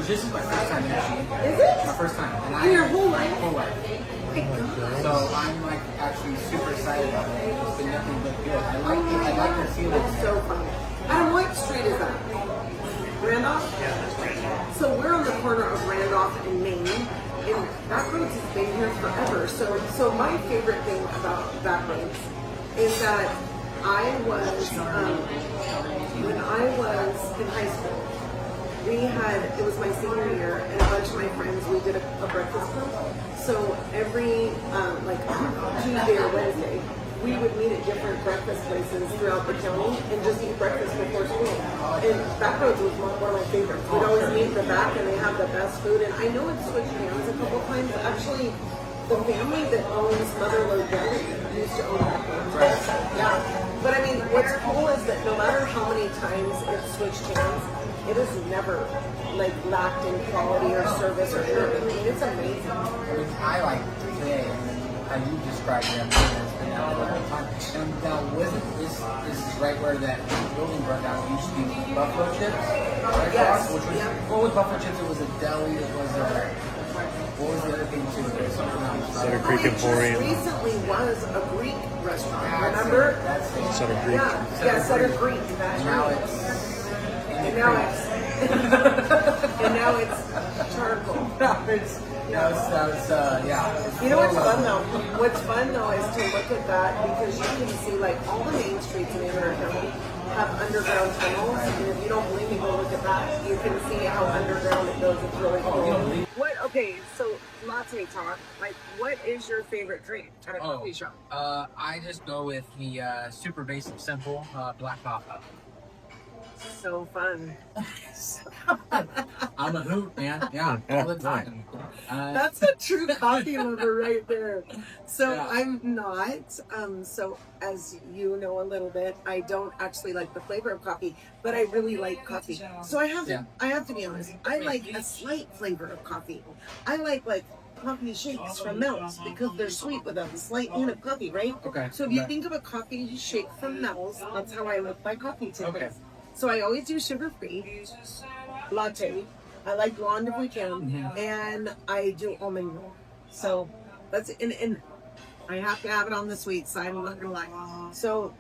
Which this is my first time actually. Is it? My first time. In your whole life? Whole life. So I'm like actually super excited about it. It's been nothing but good. I like it. I like the feeling. It's so fun. Adam, what street is that? Randolph? Yeah, that's right. So we're on the corner of Randolph and Main. And Backroads has been here forever. So my favorite thing about Backroads is that I was, when I was in high school, it was my senior year, and a bunch of my friends, we did a breakfast club. So every, like Tuesday or Wednesday, we would meet at different breakfast places throughout the county and just eat breakfast before school. And Backroads was one of my favorites. We'd always meet in the back, and they have the best food. And I know it's switched hands a couple times. Actually, the family that owns Motherlode Deli used to own Backroads. Yeah. But I mean, what's cool is that no matter how many times it's switched hands, it has never like lacked in quality or service or anything. I mean, it's amazing. I mean, I like today how you described it. It's been out a long time. And now, wasn't this is right where that building burned down? It used to be Buffalo Chips, right? Yes. Which was what was Buffalo Chips? It was a deli. It was a what was the other thing too? There was something else. Sutter Creek Emporium. Recently was a Greek restaurant. That's remember? That's it. Sutter Creek. Yeah, Sutter Creek. That's And now right. it's And now it's charcoal. Yeah. You know what's fun though? What's fun though is to look at that because you can see like all the main streets in America have underground tunnels. And if you don't believe me, go look at that. You can see how underground it goes. It's really cool. Okay, so Latte Talk. Like, what is your favorite drink at a coffee shop? I just go with the super basic, simple black coffee. So fun. I'm a hoot, man. Yeah, all the time. That's a true coffee lover right there. So Yeah. I'm not. So as you know a little bit, I don't actually like the flavor of coffee, but I really like coffee. So I have to be honest. I like a slight flavor of coffee. I like coffee shakes from Mel's because they're sweet with a slight hint of coffee, right? Okay. So if you think of a coffee shake from Mel's, that's how I look my coffee tickets. Okay. So I always do sugar-free latte. I like blonde if we can, and I do almond milk. So that's and I have to have it on the sweet side. I'm not gonna lie. So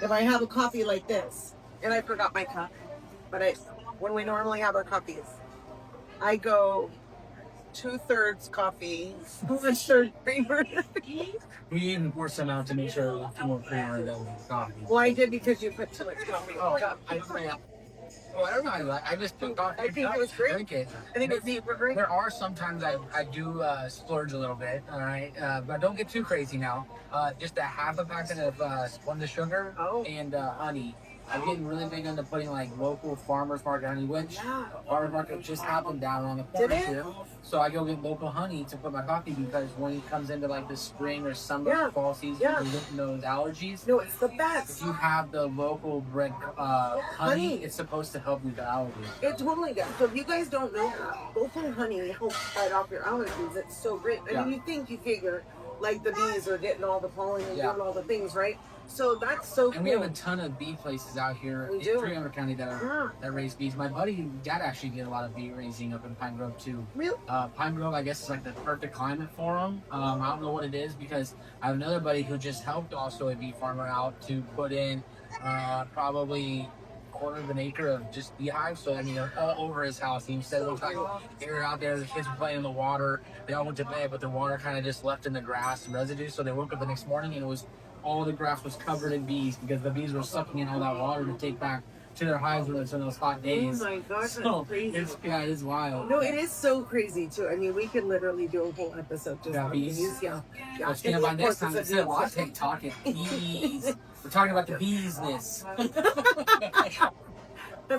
if I have a coffee like this, and I forgot my cup, but when we normally have our coffees, I go 2/3 coffee, 1/3 creamer. We even pour some out to make sure it's more creamer than coffee. Well, I did because you put too much coffee in the cup. I don't know. I just put coffee. I think it was great. Drink it. I think it's neat for drink. There are sometimes I do splurge a little bit, all right, but don't get too crazy now. Just a half a packet of one of sugar and honey. I'm getting really big into putting like local farmers market honey, which farmers market just happened down on the corner here. So I go get local honey to put my coffee because when it comes into like the spring or summer, fall season, you get those allergies. No, it's the best. If you have the local bred honey, it's supposed to help you with the allergies. It totally does. So if you guys don't know that, local honey helps fight off your allergies. It's so great. I mean, you figure like the bees are getting all the pollen and doing all the things, right? So that's so cool. And we have a ton of bee places out here in 300 County that raise bees. My buddy, dad actually did a lot of bee raising up in Pine Grove too. Really? Pine Grove, I guess, is like the perfect climate for them. I don't know what it is because I have another buddy who just helped also a bee farmer out to put in probably quarter of an acre of just beehives. So I mean, they're all over his house. He said one time they were out there, the kids were playing in the water. They all went to bed, but the water kind of just left in the grass and residue. So they woke up the next morning and it was all the grass was covered in bees because the bees were sucking in all that water to take back to their hives when it's in those hot days. Oh my gosh, so that's crazy. It is wild. No, it is so crazy too. I mean, we could literally do a whole episode just on bees. Yeah. Well, Sina, by next time, instead of Latte talking bees, we're talking about the beesness.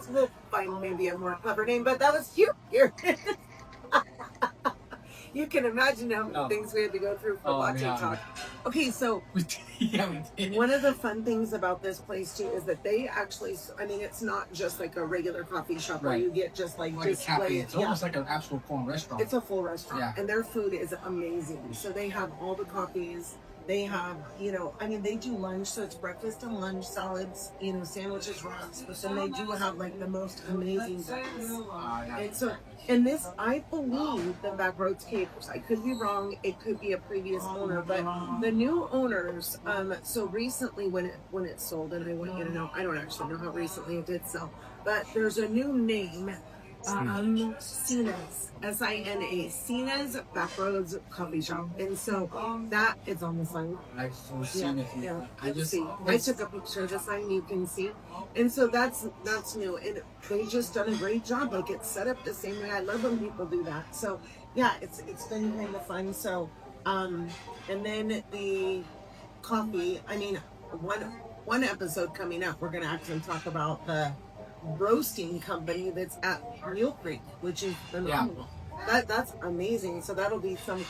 We'll find maybe a more clever name, but that was cute. You can imagine how many things we had to go through for Latte Talk. Okay, so we did. One of the fun things about this place too is that they actually, I mean, it's not just like a regular coffee shop where you get just like a cafe. It's almost like an actual full restaurant. It's a full restaurant, and their food is amazing. So they have all the coffees. They have, I mean, they do lunch, so it's breakfast and lunch, salads, sandwiches, wraps, but then they do have like the most amazing breakfast. And so, and this, I believe the Backroads Caters. I could be wrong. It could be a previous owner, but the new owners. So recently, when it sold, and I want you to know, I don't actually know how recently it did sell, but there's a new name. Sina's, S-I-N-A, Sina's Backroads Coffee Shop, and so that is on the sign. Yeah. I took a picture of the sign. You can see, and so that's new, and they just done a great job. Like it's set up the same way. I love when people do that. So yeah, it's been kind of fun. So and then the coffee. I mean, one episode coming up, we're gonna actually talk about the roasting company that's at Mule Creek, which is phenomenal. That's amazing. So that'll be some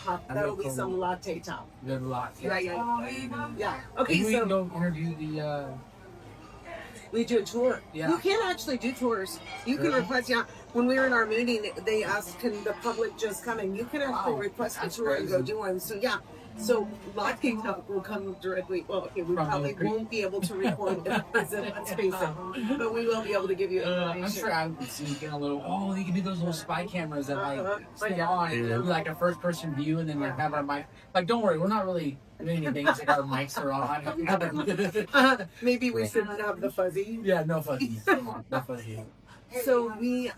some Latte Talk. Good luck. Yeah. Okay, we can go interview the. We do a tour. Yeah. You can actually do tours. You can request. Yeah. When we were in our meeting, they asked, "Can the public just come?" And you can actually request a tour and go do one. So yeah. So Latte Talk will come directly. Well, okay, we probably won't be able to record in that space, but we will be able to give you information. I'm sure I would see getting a little. Oh, you can do those little spy cameras that stay on, and it'll be like a first-person view, and then have our mic. Like, don't worry, we're not really doing anything. Like our mics are on. Maybe we shouldn't have the fuzzy. Yeah, no fuzzy. Come on, no fuzzy. So we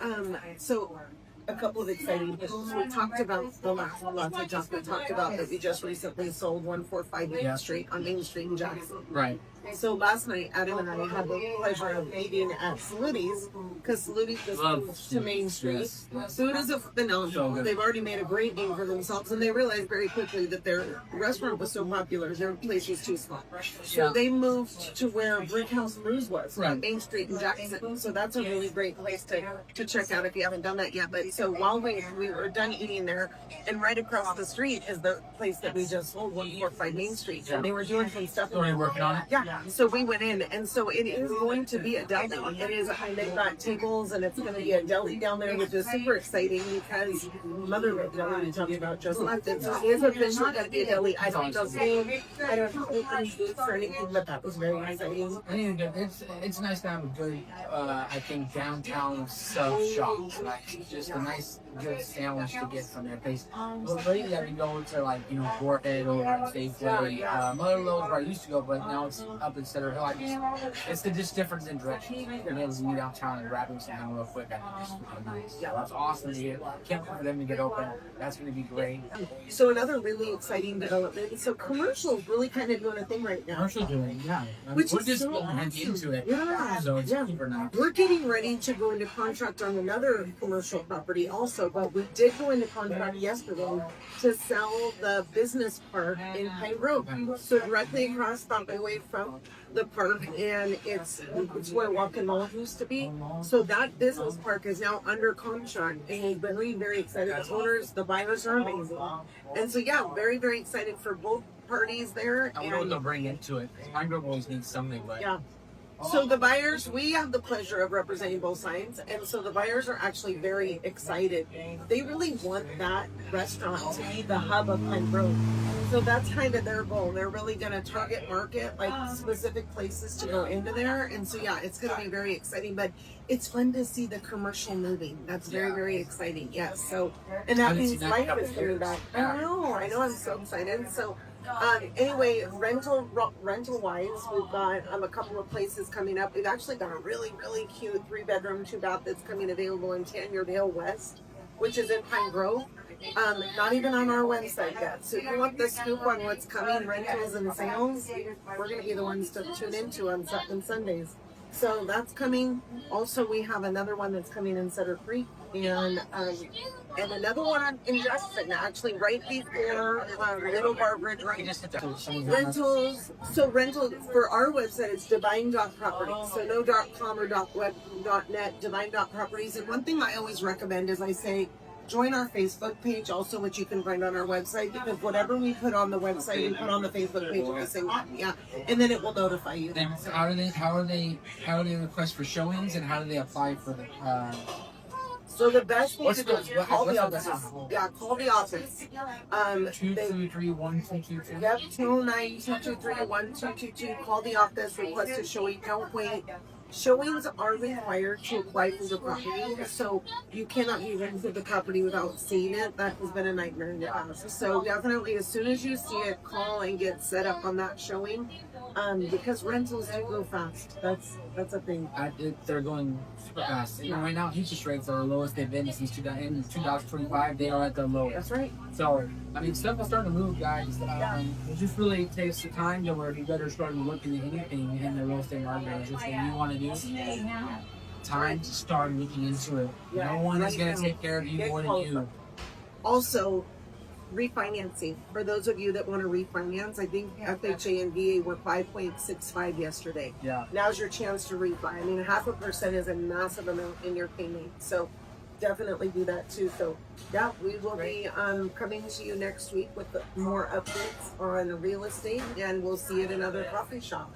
a couple of exciting things. We talked about the last Latte Talk. We talked about that we just recently sold 145 Main Street on Main Street in Jackson. Right. So last night, Adam and I had the pleasure of eating at Saluti's, because Saluti's just moved to Main Street. Food is phenomenal. They've already made a great name for themselves, and they realized very quickly that their restaurant was so popular, their place was too small. So they moved to where Brick House Brews was, on Main Street in Jackson. So that's a really great place to check out if you haven't done that yet. But so while we were done eating there, and right across the street is the place that we just sold, 145 Main Street. And they were doing some stuff. Are you working on it? Yeah. So we went in, and so it is going to be a deli. It is. They've got tables, and it's going to be a deli down there, which is super exciting because Mother Love Deli we talked about just left it. So it is officially going to be a deli. I don't know any foods or anything, but that was very exciting. It's nice to have a good, I think, downtown sub shop. Like just a nice, good sandwich to get from their place. But lately I've been going to Warhead over in Safeway. Mother Lowe's where I used to go, but now it's up in Sutter Hill. It's just difference in direction. They're able to be downtown and grab them something real quick. That's awesome. Can't wait for them to get open. That's going to be great. So another really exciting development. So commercials really kind of doing a thing right now. Commercial doing, yeah. Which we're is just so getting awesome. into it. Yeah. So it's super nice. We're getting ready to go into contract on another commercial property also, but we did go into contract yesterday to sell the business park in Pine Grove. So directly across the highway from the park, and it's where Walk and Mall used to be. So that business park is now under contract, and we're very, very excited. The owners, the buyers are amazing. And so yeah, very, very excited for both parties there. I don't know what they'll bring into it. Pine Grove always needs something, but yeah. So the buyers, we have the pleasure of representing both sides, and so the buyers are actually very excited. They really want that restaurant to be the hub of Pine Grove. So that's kind of their goal. They're really going to target market like specific places to go into there, and so yeah, it's going to be very exciting. But it's fun to see the commercial moving. That's very, very exciting. Yes. So, and that means life is coming back. I know. I'm so excited. So. Anyway, rental wise, we've got a couple of places coming up. We've actually got a really, really cute 3-bedroom, 2-bath that's coming available in Tanyard Hill West, which is in Pine Grove. Not even on our website yet. So if you want the scoop on what's coming, rentals and sales, we're going to be the ones to tune into on Sundays. So that's coming. Also, we have another one that's coming in Sutter Creek, and another one in Justin, actually right before Little Bar Bridge. Rentals. So rentals for our website, it's divine.properties. So no .com or .web.net, divine.properties. And one thing I always recommend is I say, join our Facebook page also, which you can find on our website, because whatever we put on the website, we put on the Facebook page at the same time. Yeah, and then it will notify you. Then how do they request for showings, and how do they apply for the? So the best thing What's to do is the- call the what's office. the- Yeah, call the office. 223-1222. Yep, 209-223-1222. Call the office, request a showing. Don't wait. Showings are required to apply for the property, so you cannot be rented the property without seeing it. That has been a nightmare in the past. So definitely, as soon as you see it, call and get set up on that showing, because rentals do go fast. That's a thing. They're going super fast. And right now, interest rates are the lowest they've been since 2025. They are at their lowest. That's right. So, I mean, stuff is starting to move, guys. It just really takes the time to where you better start looking at anything in the real estate market. It's just what you want to do. Time to start looking into it. No one is going to take care of you more than you. Also, refinancing. For those of you that want to refinance, I think FHA and VA were 5.65 yesterday. Yeah. Now's your chance to refi. I mean, 0.5% is a massive amount in your payment. So definitely do that too. So yeah, we will be coming to you next week with more updates on real estate, and we'll see you at another coffee shop.